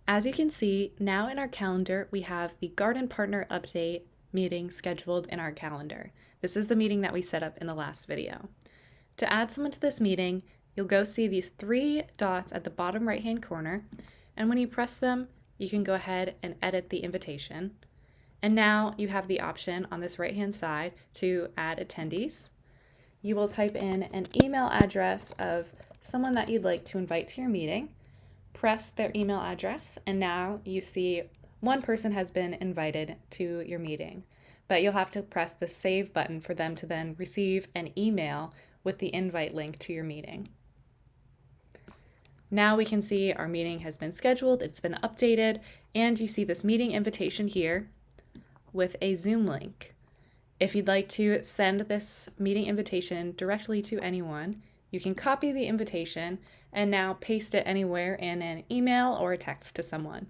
As you can see, now in our calendar, we have the Garden Partner Update meeting scheduled in our calendar. This is the meeting that we set up in the last video. To add someone to this meeting, you'll go see these three dots at the bottom right-hand corner, and when you press them, you can go ahead and edit the invitation. And now you have the option on this right-hand side to add attendees. You will type in an email address of someone that you'd like to invite to your meeting, press their email address, and now you see one person has been invited to your meeting. But you'll have to press the save button for them to then receive an email with the invite link to your meeting. Now we can see our meeting has been scheduled, it's been updated, and you see this meeting invitation here with a Zoom link. If you'd like to send this meeting invitation directly to anyone, you can copy the invitation and now paste it anywhere in an email or a text to someone.